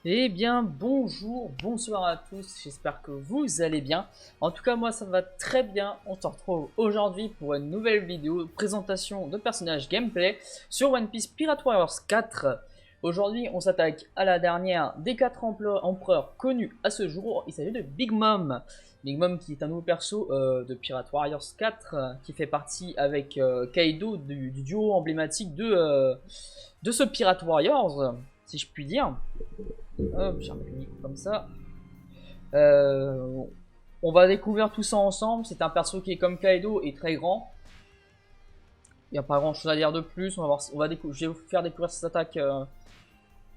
Eh bien, bonjour, bonsoir à tous, j'espère que vous allez bien. En tout cas, moi ça va très bien. On se retrouve aujourd'hui pour une nouvelle vidéo, présentation de personnages gameplay sur One Piece Pirate Warriors 4. Aujourd'hui, on s'attaque à la dernière des 4 empereurs connus à ce jour. Il s'agit de Big Mom. Big Mom qui est un nouveau perso de Pirate Warriors 4 qui fait partie avec Kaido du duo emblématique de ce Pirate Warriors, si je puis dire. Hop, j'ai remis le micro comme ça. Euh, on va découvrir tout ça ensemble. C'est un perso qui est comme Kaido et très grand. Il n'y a pas grand chose à dire de plus. Je vais vous faire découvrir cette attaque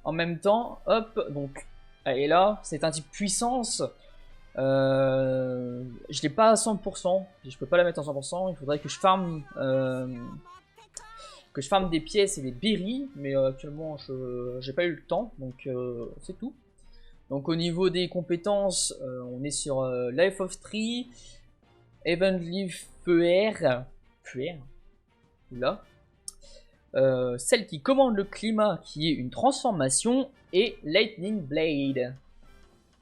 en même temps. Hop, donc elle est là. C'est un type puissance. Je l'ai pas à 100%. Je peux pas la mettre à 100%. Il faudrait que je farme des pièces et des berries. Mais actuellement, je n'ai pas eu le temps. Donc c'est tout. Donc au niveau des compétences, on est sur Life of Tree, Heavenly Feuer, là. Celle qui commande le climat, qui est une transformation, et Lightning Blade.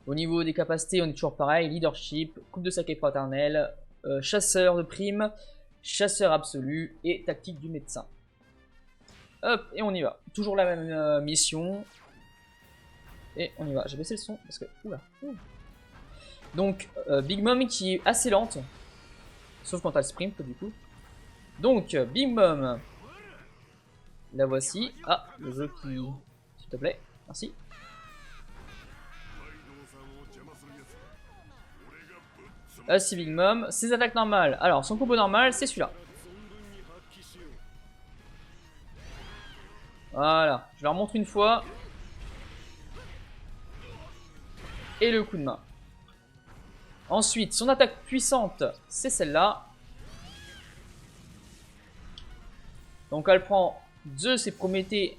Au niveau des capacités, on est toujours pareil, Leadership, Coupe de saké fraternel, Chasseur de prime, Chasseur absolu et Tactique du médecin. Hop, et on y va. Toujours la même mission. Et on y va. J'ai baissé le son parce que... Oula. Donc, Big Mom qui est assez lente. Sauf quand elle sprint, du coup. Donc, Big Mom. La voici. Ah, le jeu qui... S'il te plaît. Merci. Voici Big Mom. Ses attaques normales. Alors, son combo normal, c'est celui-là. Voilà. Je leur montre une fois. Et le coup de main. Ensuite, son attaque puissante, c'est celle-là. Donc elle prend Zeus et Prométhée,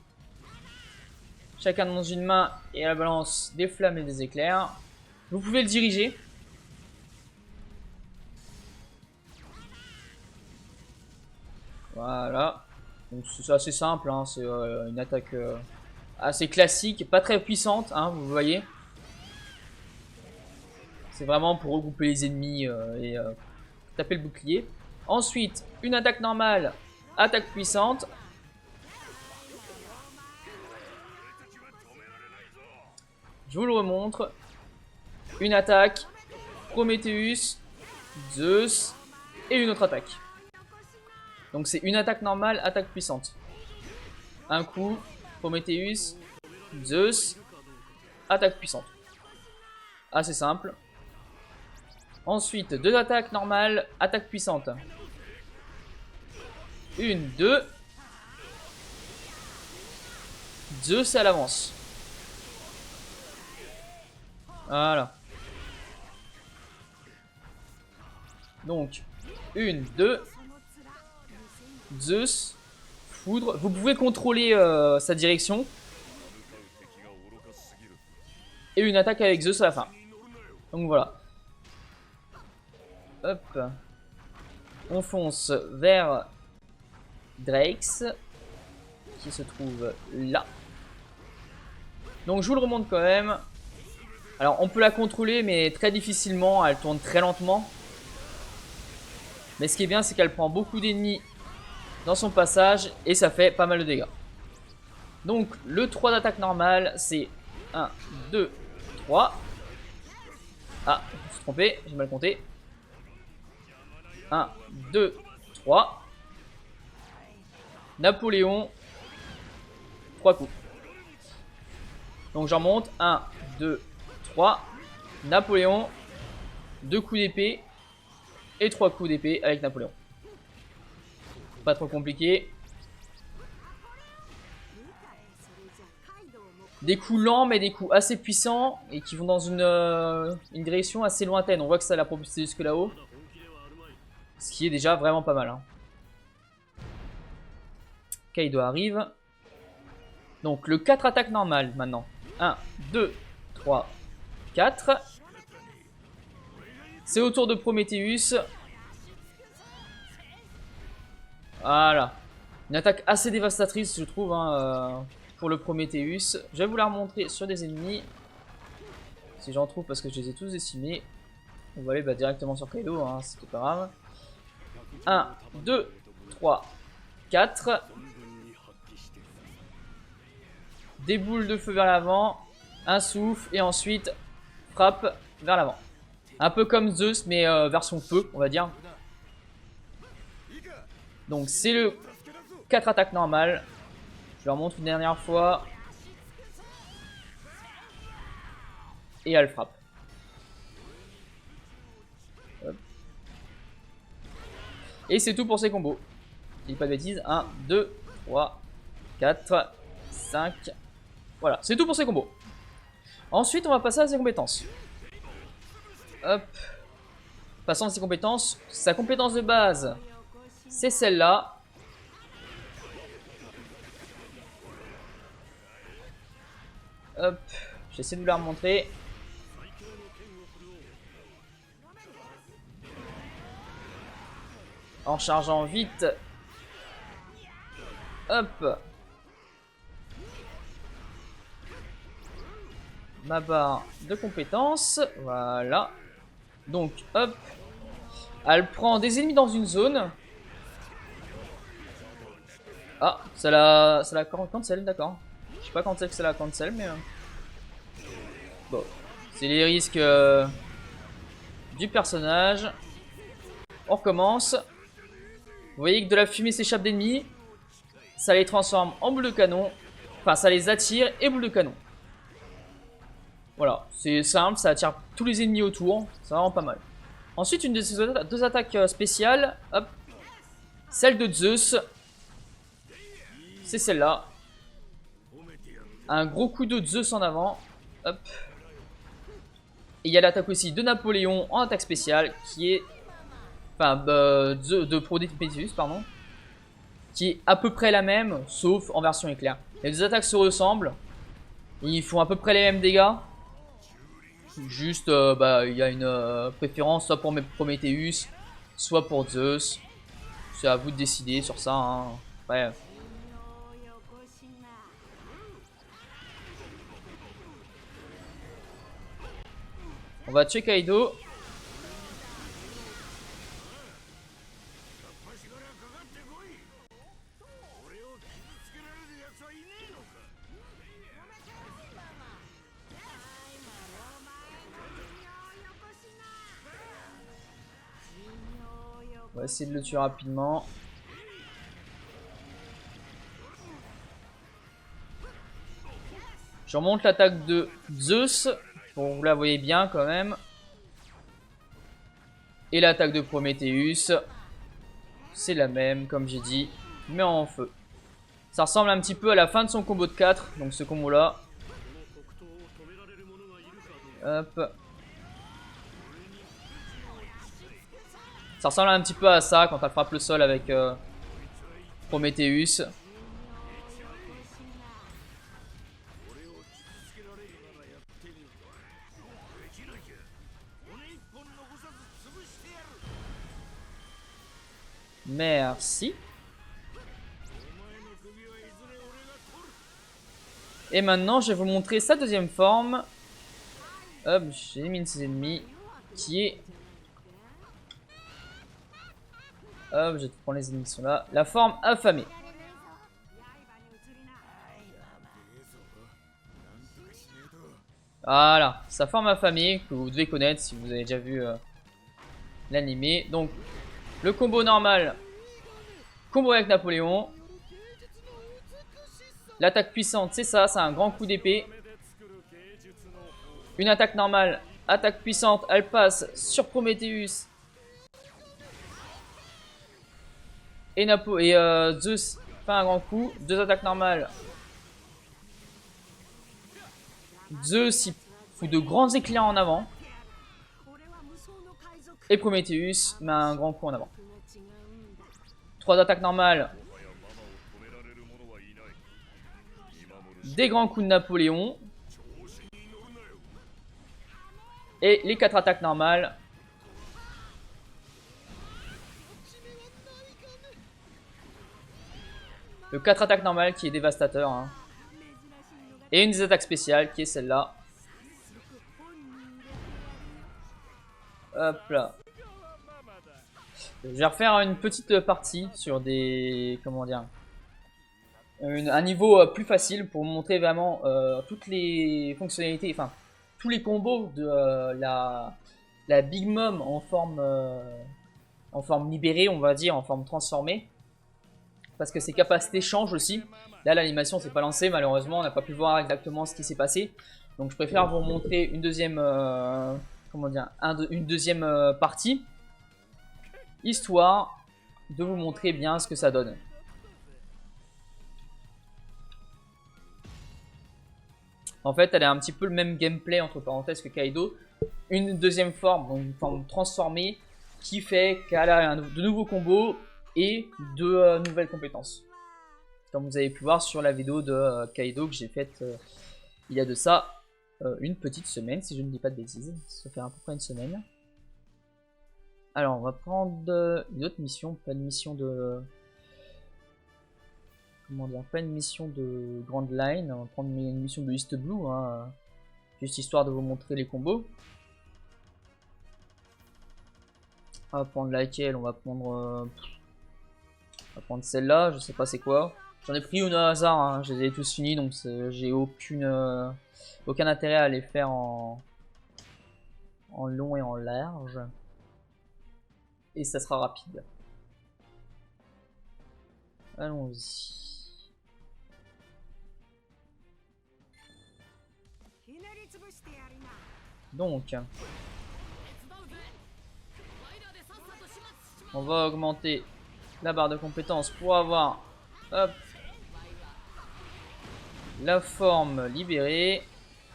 chacun dans une main, et elle balance des flammes et des éclairs. Vous pouvez le diriger. Voilà. Donc c'est assez simple, hein. C'est une attaque assez classique, pas très puissante, hein, vous voyez. C'est vraiment pour regrouper les ennemis et taper le bouclier. Ensuite, une attaque normale, attaque puissante. Je vous le remontre. Une attaque, Prometheus, Zeus et une autre attaque. Donc c'est une attaque normale, attaque puissante. Un coup, Prometheus, Zeus, attaque puissante. Assez simple. Ensuite, deux attaques normales, attaque puissante. Une, deux. Zeus à l'avance. Voilà. Donc, une, deux. Zeus. Foudre. Vous pouvez contrôler sa direction. Et une attaque avec Zeus à la fin. Donc voilà. Hop. On fonce vers Drakes, qui se trouve là. Donc je vous le remonte quand même. Alors on peut la contrôler mais très difficilement, elle tourne très lentement. Mais ce qui est bien c'est qu'elle prend beaucoup d'ennemis dans son passage et ça fait pas mal de dégâts. Donc le 3 d'attaque normale c'est 1, 2, 3. Ah, je me suis trompé, j'ai mal compté. 1, 2, 3. Napoléon. 3 coups. Donc j'en monte. 1, 2, 3. Napoléon. 2 coups d'épée. Et 3 coups d'épée avec Napoléon. Pas trop compliqué. Des coups lents mais des coups assez puissants. Et qui vont dans une direction assez lointaine. On voit que ça l'a propulsé jusque là-haut. Ce qui est déjà vraiment pas mal. Hein. Kaido arrive. Donc le 4 attaques normales maintenant. 1, 2, 3, 4. C'est au tour de Prometheus. Voilà. Une attaque assez dévastatrice je trouve. Hein, pour le Prometheus. Je vais vous la remontrer sur des ennemis. Si j'en trouve parce que je les ai tous décimés. On va aller directement sur Kaido, hein, c'est pas grave. 1, 2, 3, 4. Des boules de feu vers l'avant. Un souffle et ensuite frappe vers l'avant. Un peu comme Zeus mais version feu on va dire. Donc c'est le 4 attaques normales. Je leur montre une dernière fois. Et elle frappe. Hop. Et c'est tout pour ces combos. Je dis pas de bêtises. 1, 2, 3, 4, 5. Voilà, c'est tout pour ces combos. Ensuite, on va passer à ses compétences. Hop. Passons à ses compétences. Sa compétence de base, c'est celle-là. Hop. J'essaie de vous la remontrer. En chargeant vite. Hop. Ma barre de compétences. Voilà. Donc, hop. Elle prend des ennemis dans une zone. Ah, ça la cancel, d'accord. Je sais pas quand c'est que ça la cancel, mais... Bon. C'est les risques du personnage. On recommence. Vous voyez que de la fumée s'échappe d'ennemis. Ça les transforme en boules de canon. Enfin, ça les attire et boules de canon. Voilà, c'est simple, ça attire tous les ennemis autour. C'est vraiment pas mal. Ensuite, une de ces deux attaques spéciales. Hop. Celle de Zeus. C'est celle-là. Un gros coup de Zeus en avant. Hop. Et il y a l'attaque aussi de Napoléon en attaque spéciale. Qui est... Enfin, de Prometheus, pardon. Qui est à peu près la même, sauf en version éclair. Les deux attaques se ressemblent. Ils font à peu près les mêmes dégâts. Juste, il y a une préférence soit pour Prometheus, soit pour Zeus. C'est à vous de décider sur ça. Hein. Ouais. On va tuer Kaido. On va essayer de le tuer rapidement. Je remonte l'attaque de Zeus. Pour vous la voyez bien quand même. Et l'attaque de Prometheus. C'est la même comme j'ai dit. Mais en feu. Ça ressemble un petit peu à la fin de son combo de 4. Donc ce combo là. Hop. Ça ressemble un petit peu à ça quand elle frappe le sol avec Prometheus. Merci. Et maintenant, je vais vous montrer sa deuxième forme. Hop, j'élimine ses ennemis. Qui est... Hop, je vais prendre les ennemis qui sont là. La forme affamée. Voilà, sa forme affamée que vous devez connaître si vous avez déjà vu l'animé. Donc, le combo normal, combo avec Napoléon. L'attaque puissante, c'est ça, c'est un grand coup d'épée. Une attaque normale, attaque puissante, elle passe sur Prometheus. Et Zeus fait un grand coup. Deux attaques normales. Zeus il fout de grands éclairs en avant. Et Prometheus met un grand coup en avant. Trois attaques normales. Des grands coups de Napoléon. Et les 4 attaques normales. Le 4 attaques normales qui est dévastateur. Hein. Et une des attaques spéciales qui est celle-là. Hop là. Je vais refaire une petite partie sur des... Comment dire, un niveau plus facile pour vous montrer vraiment toutes les fonctionnalités, enfin tous les combos de la Big Mom en forme libérée, on va dire, en forme transformée. Parce que ses capacités changent aussi. Là, l'animation s'est pas lancée, malheureusement, on n'a pas pu voir exactement ce qui s'est passé. Donc je préfère vous montrer une deuxième, comment dire, une deuxième partie, histoire de vous montrer bien ce que ça donne. En fait, elle a un petit peu le même gameplay entre parenthèses que Kaido. Une deuxième forme, donc une forme transformée, qui fait qu'elle a de nouveaux combos et de nouvelles compétences. Comme vous avez pu voir sur la vidéo de Kaido que j'ai faite il y a de ça une petite semaine, si je ne dis pas de bêtises. Ça fait à peu près une semaine. Alors, on va prendre une autre mission, pas une mission de... Comment dire, pas une mission de Grand Line, on va prendre une mission de East Blue, hein, juste histoire de vous montrer les combos. On va prendre laquelle? On va prendre celle-là, je sais pas c'est quoi. J'en ai pris une au hasard, hein, je les ai tous finis, donc j'ai aucun intérêt à les faire en long et en large. Et ça sera rapide. Allons-y. Donc, on va augmenter la barre de compétences pour avoir, hop, la forme libérée.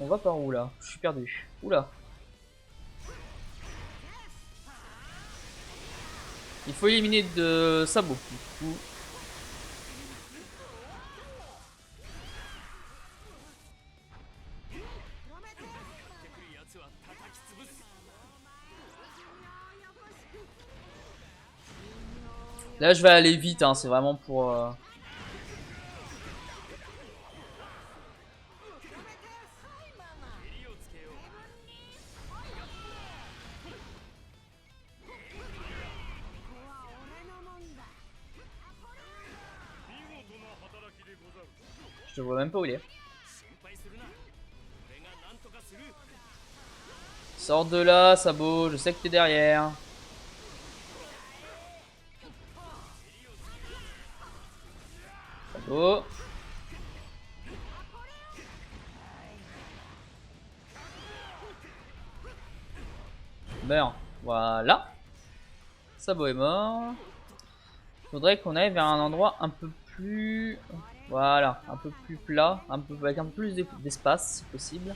On va par où là? Je suis perdu. Oula. Il faut éliminer de Sabo. Du coup. Là je vais aller vite, hein, c'est vraiment pour... Je te vois même pas où il est. Sors de là, Sabo, je sais que t'es derrière. Sabo. Meurs. Voilà. Sabo est mort. Faudrait qu'on aille vers un endroit un peu plus... Voilà, un peu plus plat, avec un peu plus d'espace si possible.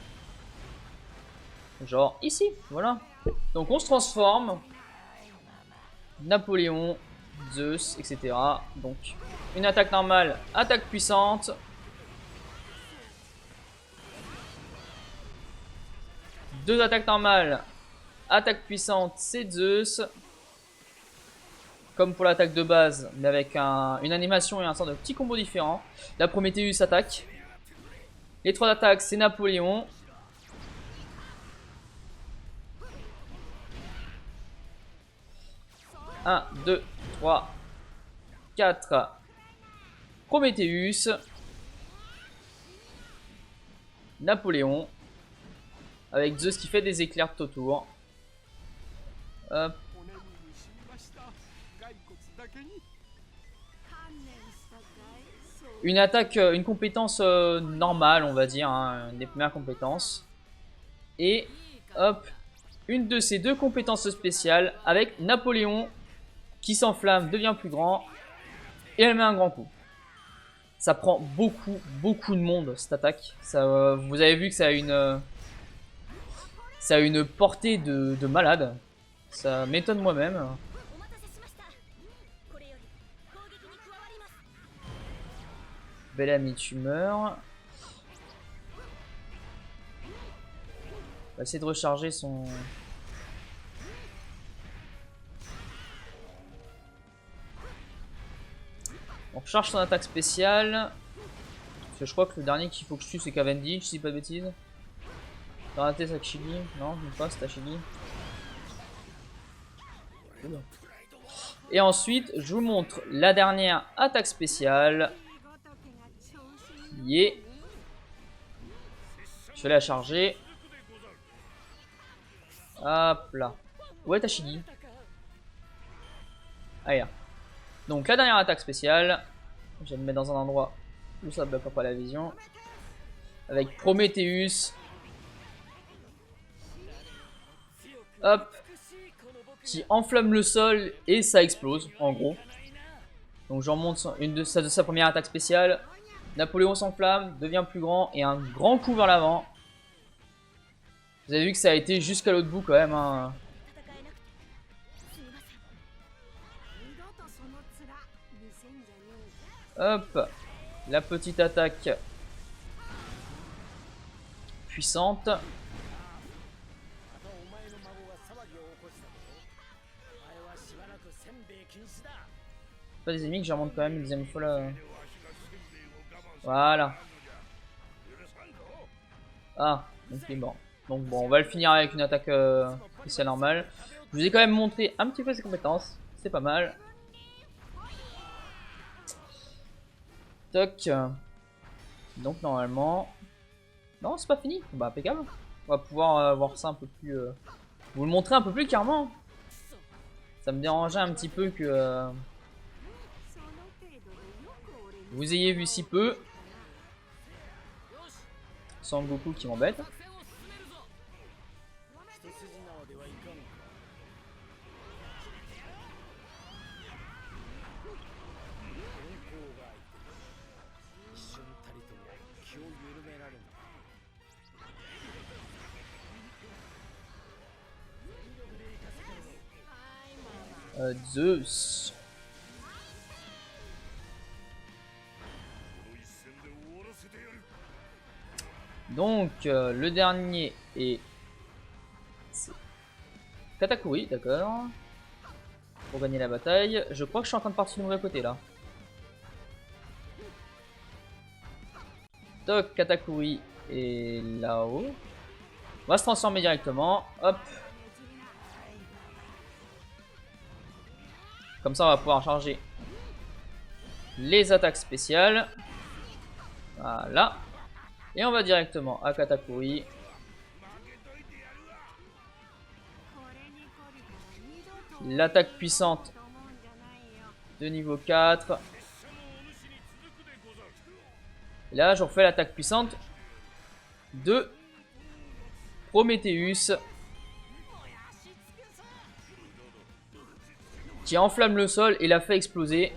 Genre ici, voilà. Donc on se transforme. Napoléon, Zeus, etc. Donc une attaque normale, attaque puissante. Deux attaques normales, attaque puissante, c'est Zeus. Comme pour l'attaque de base, mais avec une animation et un sort de petits combos différents. La Prometheus attaque. Les trois attaques, c'est Napoléon. Un, 2, 3, 4. Prometheus. Napoléon. Avec Zeus qui fait des éclairs tout autour. Hop. Une attaque, une compétence normale, on va dire, hein, une des premières compétences. Et hop, une de ces deux compétences spéciales avec Napoléon qui s'enflamme, devient plus grand et elle met un grand coup. Ça prend beaucoup de monde cette attaque. Ça, vous avez vu que ça a une portée de malade. Ça m'étonne moi-même. Bellamy, tu meurs. On va essayer de recharger son... On recharge son attaque spéciale. Parce que je crois que le dernier qu'il faut que je tue c'est Cavendish, si je dis pas de bêtises. J'ai raté Sakshigi. Non, même pas, c'est Tashigi. Et ensuite, je vous montre la dernière attaque spéciale. Qui est... Je vais la charger. Hop là. Où est Tashigi? Ah, là. Donc la dernière attaque spéciale. Je vais me mettre dans un endroit où ça ne bloque pas la vision. Avec Prometheus. Hop. Qui enflamme le sol et ça explose, en gros. Donc je remonte une de sa première attaque spéciale. Napoléon s'enflamme, devient plus grand et un grand coup vers l'avant. Vous avez vu que ça a été jusqu'à l'autre bout quand même. Hein. Hop. La petite attaque puissante. Pas des ennemis que je remonte quand même une deuxième fois là. Voilà. Ah, donc il est mort. Donc bon, on va le finir avec une attaque spéciale normale. Je vous ai quand même montré un petit peu ses compétences. C'est pas mal. Toc. Donc normalement... Non, c'est pas fini. Bah impeccable. On va pouvoir voir ça un peu plus... vous le montrer un peu plus clairement. Ça me dérangeait un petit peu que... vous ayez vu si peu. Sans Goku qui m'embête. Zeus. Donc le dernier est Katakuri, d'accord. Pour gagner la bataille. Je crois que je suis en train de partir du mauvais côté là. Toc, Katakuri est là-haut. On va se transformer directement. Hop. Comme ça on va pouvoir charger les attaques spéciales. Voilà. Et on va directement à Katakuri. L'attaque puissante de niveau 4. Et là, je refais l'attaque puissante de Prometheus. Qui enflamme le sol et la fait exploser.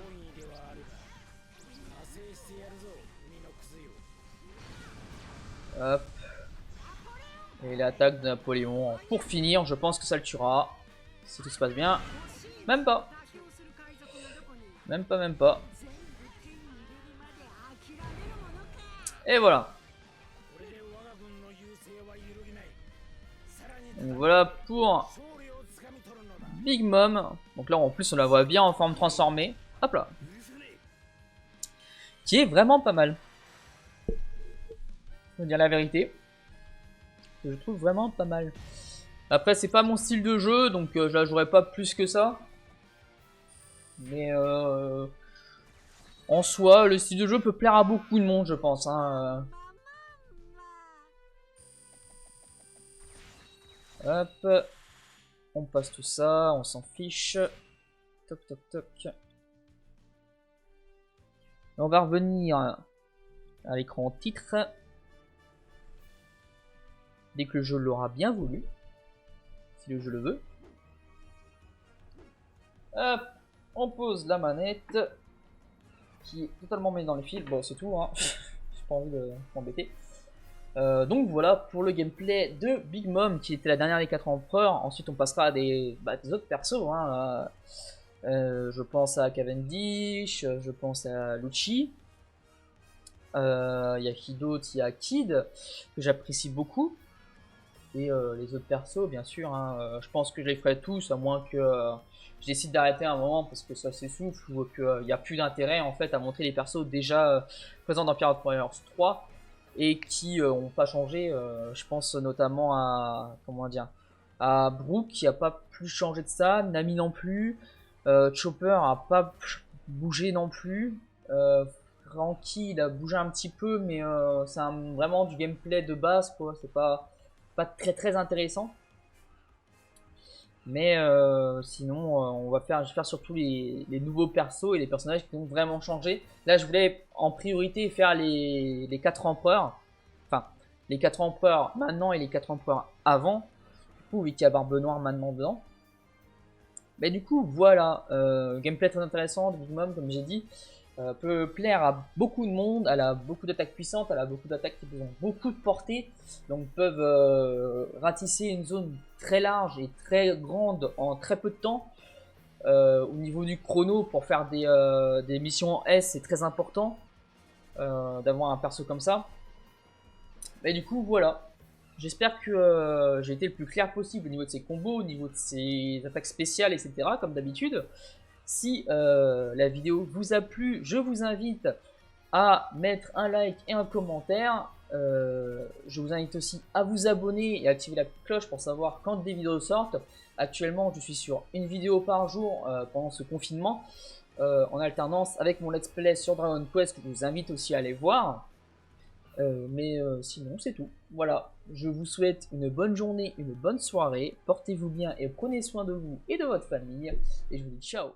Hop. Et l'attaque de Napoléon. Pour finir, je pense que ça le tuera. Si tout se passe bien. Même pas. Même pas, même pas. Et voilà. Donc voilà pour Big Mom. Donc là en plus on la voit bien en forme transformée. Hop là. Qui est vraiment pas mal. Faut dire la vérité. Je trouve vraiment pas mal. Après c'est pas mon style de jeu donc je la jouerai pas plus que ça. Mais en soi le style de jeu peut plaire à beaucoup de monde je pense. Hein. Hop. On passe tout ça, on s'en fiche. Toc toc toc. On va revenir à l'écran titre. Dès que le jeu l'aura bien voulu. Si le jeu le veut. Hop. On pose la manette. Qui est totalement mise dans le fil. Bon c'est tout hein. J'ai pas envie de m'embêter. Donc voilà pour le gameplay de Big Mom qui était la dernière des 4 empereurs. Ensuite on passera à des autres persos. Hein. Je pense à Cavendish, je pense à Lucci. Il y a qui d'autre? Il y a Kid que j'apprécie beaucoup. et les autres persos, bien sûr. Hein. Je pense que je les ferai tous, à moins que je décide d'arrêter un moment parce que ça s'essouffle ou qu'il n'y a plus d'intérêt en fait à montrer les persos déjà présents dans Pirate Warriors 3 et qui n'ont pas changé. Je pense notamment à à Brooke qui a pas plus changé de ça, Nami non plus, Chopper a pas bougé non plus. Franky il a bougé un petit peu, mais c'est vraiment du gameplay de base, quoi. C'est pas très intéressant. Mais sinon, je vais faire surtout les nouveaux persos et les personnages qui ont vraiment changé. Là, je voulais en priorité faire les 4 empereurs. Enfin, les 4 empereurs maintenant et les 4 empereurs avant. Du coup, vu qu'il y a Barbe Noire maintenant dedans. Mais du coup, voilà. Gameplay très intéressant de Big Mom, comme j'ai dit. Peut plaire à beaucoup de monde, elle a beaucoup d'attaques puissantes, elle a beaucoup d'attaques qui ont beaucoup de portée, donc peuvent ratisser une zone très large et très grande en très peu de temps. Au niveau du chrono, pour faire des missions en S, c'est très important d'avoir un perso comme ça. Mais du coup, voilà. J'espère que j'ai été le plus clair possible au niveau de ses combos, au niveau de ses attaques spéciales, etc. comme d'habitude. Si la vidéo vous a plu, je vous invite à mettre un like et un commentaire. Je vous invite aussi à vous abonner et à activer la cloche pour savoir quand des vidéos sortent. Actuellement, je suis sur une vidéo par jour pendant ce confinement, en alternance avec mon let's play sur Dragon Quest que je vous invite aussi à aller voir. Mais sinon, c'est tout. Voilà, je vous souhaite une bonne journée, une bonne soirée. Portez-vous bien et prenez soin de vous et de votre famille. Et je vous dis ciao.